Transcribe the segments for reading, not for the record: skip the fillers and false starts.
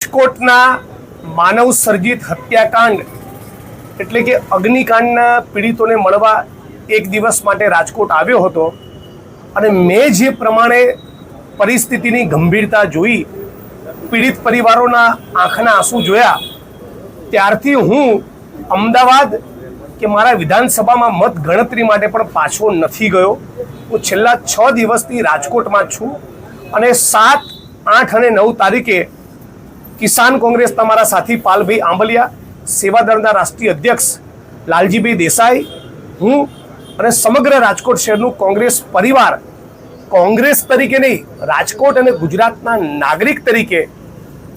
રાજકોટના માનવ સર્જિત હત્યાકાંડ એટલે કે અગ્નિકાંડના પીડિતોને મળવા એક દિવસ માટે રાજકોટ આવ્યો હતો અને મેં જે પ્રમાણે પરિસ્થિતિની ગંભીરતા જોઈ, પીડિત પરિવારોના આંખના આંસુ જોયા, ત્યારથી હું અમદાવાદ કે મારા વિધાનસભામાં મત ગણતરી માટે પણ પાછો નથી ગયો. હું છેલ્લા 6 દિવસથી રાજકોટમાં છું અને 7, 8 અને 9 તારીખે કિસાન કોંગ્રેસ તમારા સાથી પાલભાઈ આંબલિયા, સેવાદળના રાષ્ટ્રીય અધ્યક્ષ લાલજીભાઈ દેસાઈ, હું અને સમગ્ર રાજકોટ શહેરનું કોંગ્રેસ પરિવાર કોંગ્રેસ તરીકે નહીં, રાજકોટ અને ગુજરાતના નાગરિક તરીકે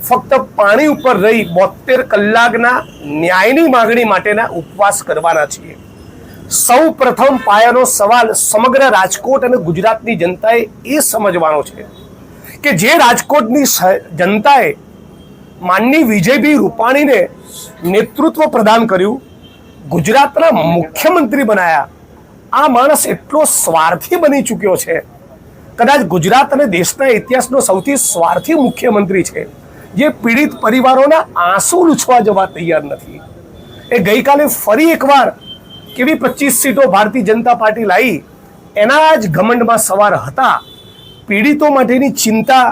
ફક્ત પાણી ઉપર રહી 72 કલાકના ન્યાયની માગણી માટેના ઉપવાસ કરવાના છીએ. સૌ પ્રથમ પાયાનો સવાલ સમગ્ર રાજકોટ અને ગુજરાતની જનતાએ એ સમજવાનો છે કે જે રાજકોટની જનતાએ માનની વિજયભાઈ રૂપાણીને નેતૃત્વ પ્રદાન કર્યું, ગુજરાતના મુખ્યમંત્રી બનાયા, આ માણસ એટલો સ્વાર્થી બની ચૂક્યો છે. કદાચ ગુજરાત અને દેશના ઇતિહાસનો સૌથી સ્વાર્થી મુખ્યમંત્રી છે, જે પીડિત પરિવારોના આંસુ લૂછવા જવા તૈયાર નથી. એ ગઈકાલે ફરી એકવાર કેવી 25 સીટો ભારતીય જનતા પાર્ટી લાવી, એના જ ઘમંડમાં સવાર હતા. પીડિતો માટેની ચિંતા,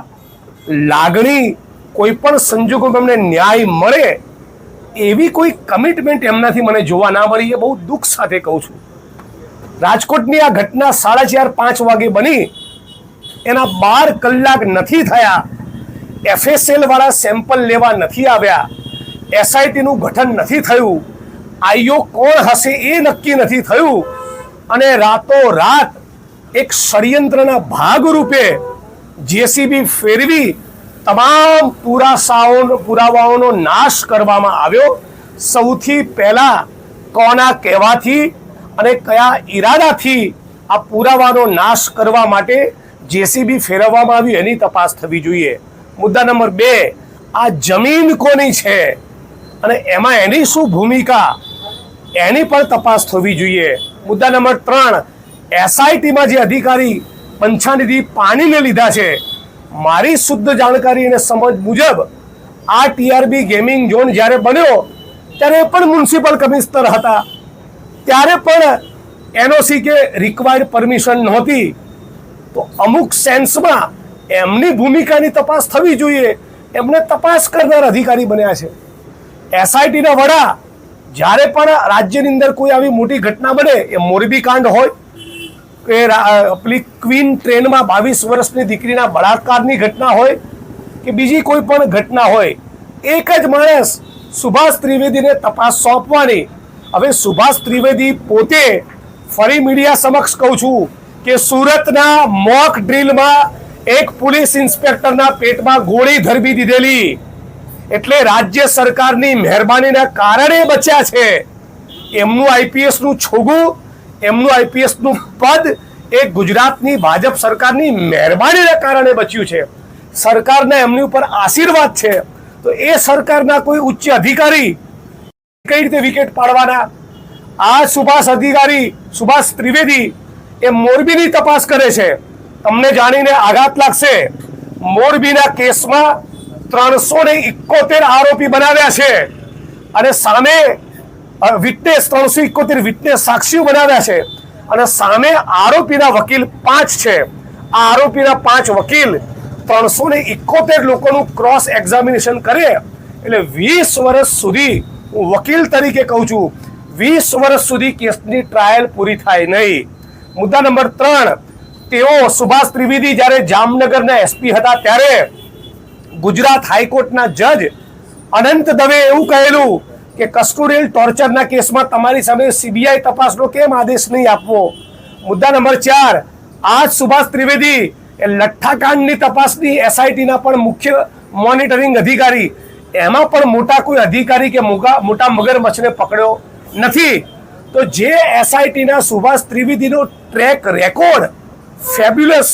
લાગણી, કોઈ પણ સંજોગોમાં એમને ન્યાય મળે એવી કોઈ કમિટમેન્ટ એમનાથી મને જોવા ના મળી. એ બહુ દુઃખ સાથે કહું છું. રાજકોટની આ ઘટના 4:30-5 વાગે બની, એના 12 કલાક નથી થયા, FSL વાળા સેમ્પલ લેવા નથી આવ્યા, SITનું ગઠન નથી થયું, આઈઓ કોણ હશે એ નક્કી નથી થયું, અને રાતોરાત એક ષડયંત્રના ભાગરૂપે JCB ફેરવી તમામ પુરાવાઓનો નાશ કરવામાં આવ્યો. સૌથી પહેલા કોના કહેવાથી અને કયા ઈરાદાથી આ પુરાવાનો નાશ કરવા માટે JCB ફેરવવામાં આવ્યું એની તપાસ થવી જોઈએ. મુદ્દા નંબર 2, આ જમીન કોની છે અને એમાં એની શું ભૂમિકા, એની પણ તપાસ થવી જોઈએ. મુદ્દા નંબર 3, SITમાં જે અધિકારી પંચાનિધિ પાણીને લીધા છે, મારી શુદ્ધ જાણકારી અને સમજ મુજબ આ TRB ગેમિંગ ઝોન જ્યારે બન્યો ત્યારે પણ મ્યુનિસિપલ કમિશનર હતા, ત્યારે પણ NOC કે રિક્વાયર્ડ પરમિશન નહોતી. તો અમુક સેન્સમાં એમની ભૂમિકાની તપાસ થવી જોઈએ. એમને તપાસ કરનાર અધિકારી બન્યા છે. SITના વડા જ્યારે પણ રાજ્યની અંદર કોઈ આવી મોટી ઘટના બને, એ મોરબી કાંડ હોય કે પેલી ક્વીન ટ્રેનમાં 22 વર્ષની દીકરીના બળાત્કારની ઘટના હોય કે બીજી કોઈ પણ ઘટના હોય, એક જ માણસ સુભાષ ત્રિવેદીને તપાસ સોંપવાની. હવે સુભાષ ત્રિવેદી પોતે ફરી મીડિયા સમક્ષ કહું છું કે સુરતના મોક ડ્રીલમાં એક પોલીસ ઇન્સ્પેક્ટરના પેટમાં ગોળી ધરબી દીધેલી, એટલે રાજ્ય સરકારની મહેરબાનીના કારણે બચ્યા છે. એમનું IPSનું છોગું, એમનું IPSનું પદ એ ગુજરાતની ભાજપ સરકારની મહેરબાનીના કારણે બચ્યું છે. સરકારના એમની ઉપર આશીર્વાદ છે. તો એ સરકારના કોઈ ઉચ્ચ અધિકારી કઈ રીતે વિકેટ પાડવાના? આ સુભાષ ત્રિવેદી એ મોરબીની તપાસ કરે છે. તમને જાણીને આઘાત લાગશે, મોરબીના કેસમાં 371 આરોપી બનાવ્યા છે અને સામે વિટનેસ 371 વિટનેસ સાક્ષીઓ બનાવ્યા છે અને સામે આરોપીના વકીલ 5 છે. આ આરોપીના 5 વકીલ 371 લોકોનું ક્રોસ એક્ઝામિનેશન કરે એટલે 20 વર્ષ સુધી, હું વકીલ તરીકે કહું છું, 20 વર્ષ સુધી કેસની ટ્રાયલ પૂરી થાય નહીં. મુદ્દા નંબર 3, તેઓ સુભાષ ત્રિવેદી જ્યારે જામનગરના SP હતા ત્યારે ગુજરાત હાઈકોર્ટના જજ અનંત દવે એવું કહેલું કે કસ્ટોડિયલ ટોર્ચરના કેસમાં તમારી સામે CBI તપાસનો કેમ આદેશ નહીં આપવો. મુદ્દા નંબર 4, આ સુભાષ ત્રિવેદી એ લઠ્ઠાકાંડની તપાસની SITના પણ મુખ્ય મોનિટરિંગ અધિકારી, એમાં પણ મોટા કોઈ અધિકારી કે મોટા મગરમચ્છને પકડ્યો નથી. તો જે SITના સુભાષ ત્રિવેદીનો ટ્રેક રેકોર્ડ ફેબ્યુલસ,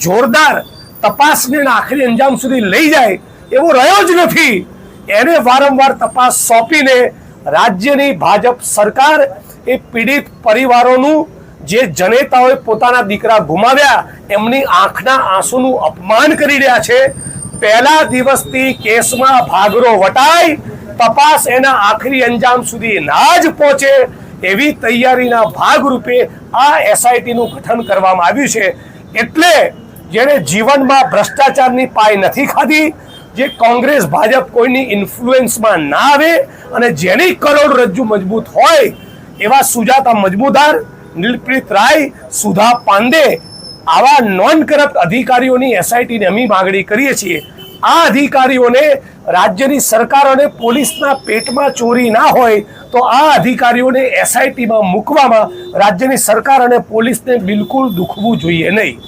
જોરદાર, તપાસને આખરી અંજામ સુધી લઈ જાય એવો રહ્યો જ નથી. એને વારંવાર તપાસ સોંપીને રાજ્યની ભાજપ સરકાર એ પીડિત પરિવારોનું, જે જનેતાઓએ પોતાના દીકરા ગુમાવ્યા, એમની આંખના આંસુનું અપમાન કરી રહ્યા છે. પહેલા દિવસથી કેસમાં ભાગરો વટાય, તપાસ એના આખરી અંજામ સુધી ના જ પહોંચે એવી તૈયારીના ભાગરૂપે આ એસઆઈટીનું ગઠન કરવામાં આવ્યું છે. એટલે જેણે જીવનમાં ભ્રષ્ટાચારની પાય નથી ખાધી, જે કોંગ્રેસ ભાજપ કોઈની ઇન્ફ્લુએન્સમાં ના આવે અને જેની કરોડરજ્જુ મજબૂત હોય એવા સુજાતા મજમુદાર, નીલપ્રીત રાય, સુધા પાંડે આવા નોન કરપ્ટ અધિકારીઓની એસઆઈટીની અમે માગણી કરીએ છીએ. આ અધિકારીઓને રાજ્યની સરકાર અને પોલીસના પેટમાં ચોરી ના હોય તો આ અધિકારીઓને એસઆઈટીમાં મૂકવામાં રાજ્યની સરકાર અને પોલીસને બિલકુલ દુખવું જોઈએ નહીં.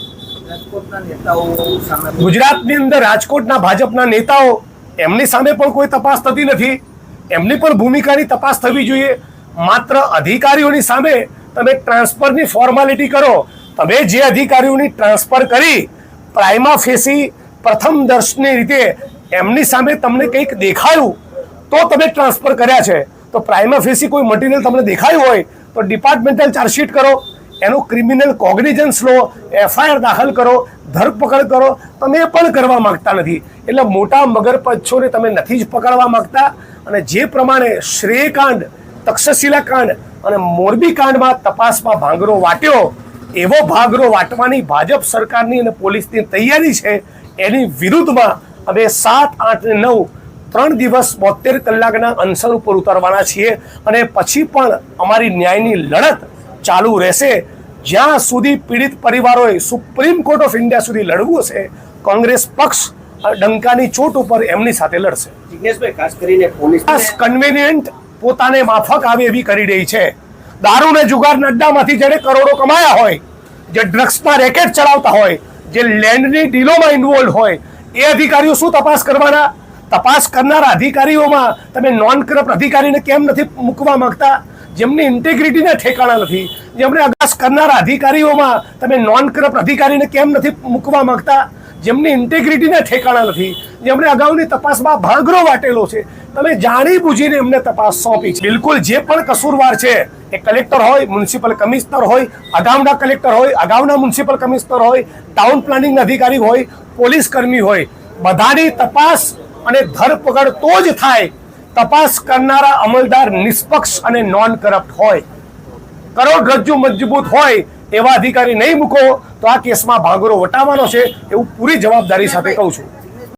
ગુજરાતની અંદર રાજકોટના ભાજપના નેતાઓ, એમની સામે પણ કોઈ તપાસ થતી નથી. એમની પણ ભૂમિકાની તપાસ થવી જોઈએ. માત્ર અધિકારીઓની સામે તમે ટ્રાન્સફરની ફોર્માલિટી કરો. તમે જે અધિકારીઓની ટ્રાન્સફર કરી પ્રાઇમા ફેસી પ્રથમ દર્શની રીતે એમની સામે તમને કંઈક દેખાયું તો તમે ટ્રાન્સફર કર્યા છે, તો પ્રાઇમા ફેસી કોઈ મટીરિયલ તમને દેખાયું હોય તો ડિપાર્ટમેન્ટલ ચાર્જશીટ કરો, એનો ક્રિમિનલ કોગ્નિઝન્સ લો, એફઆઈઆર દાખલ કરો, ધરપકડ કરો. તમે એ પણ કરવા માંગતા નથી. એટલે મોટા મગરપચ્છોને તમે નથી જ પકડવા માંગતા. અને જે પ્રમાણે શ્રેયકાંડ, તક્ષશિલા કાંડ અને મોરબી કાંડમાં તપાસમાં ભાંગરો વાટ્યો, એવો ભાંગરો વાટવાની ભાજપ સરકારની અને પોલીસની તૈયારી છે. એની વિરુદ્ધમાં અમે 7, 8 અને 9 3 દિવસ 72 કલાકના અનશન ઉપર ઉતરવાના છીએ. અને પછી પણ અમારી ન્યાયની લડત ચાલુ રહેશે. જ્યાં સુધી પીડિત પરિવારોએ સુપ્રીમ કોર્ટ ઓફ ઇન્ડિયા સુધી લડવું હશે, કોંગ્રેસ પક્ષ ડંકાની ચોટ ઉપર એમની સાથે લડશે. જિગ્નેશભાઈ, ખાસ કરીને પોલીસ કન્વેનિયન્ટ પોતાને માફક આવે એવી કરી રહી છે. દારૂ ને જુગારના અડ્ડામાંથી જેને કરોડો કમાયા હોય, જે ડ્રગ્સના રેકેટ ચલાવતા હોય, જે લેન્ડની ડીલોમાં ઇન્વોલ્વ હોય, એ અધિકારીઓ શું તપાસ કરવાના? તપાસ કરનારા અધિકારીઓમાં તમે નોન કરપ્ટ અધિકારીને કેમ નથી મૂકવા માંગતા? જેમની ઇન્ટેગ્રિટીના ઠેકાણા નથી, જેમને અગાસ કરનારા અધિકારીઓમાં તમે નોન કરપ્ટ અધિકારીને કેમ નથી મૂકવા માંગતા? જેમની ઇન્ટેગ્રિટીના ઠેકાણા નથી, જેમણે અગાઉની તપાસમાં ભાંગરો વાટેલો છે, તમે જાણી બુજીને એમને તપાસ સોંપી છે. બિલકુલ જે પણ કસૂરવાર છે, એ કલેક્ટર હોય, મ્યુનિસિપલ કમિશનર હોય, અગાઉના કલેક્ટર હોય, અગાઉના મ્યુનિસિપલ કમિશનર હોય, ટાઉન પ્લાનિંગ અધિકારી હોય, પોલીસ કર્મી હોય, બધાની તપાસ અને ધરપકડ તો જ થાય તપાસ કરનારા અમલદાર નિષ્પક્ષ અને નોન કરપ્ટ હોય. કરોડરજ્જુ મજબૂત હોય એવા અધિકારી નહીં મૂકો તો આ કેસમાં ભાંગરો વટાવવાનો છે, એવું પૂરી જવાબદારી સાથે કહું છું.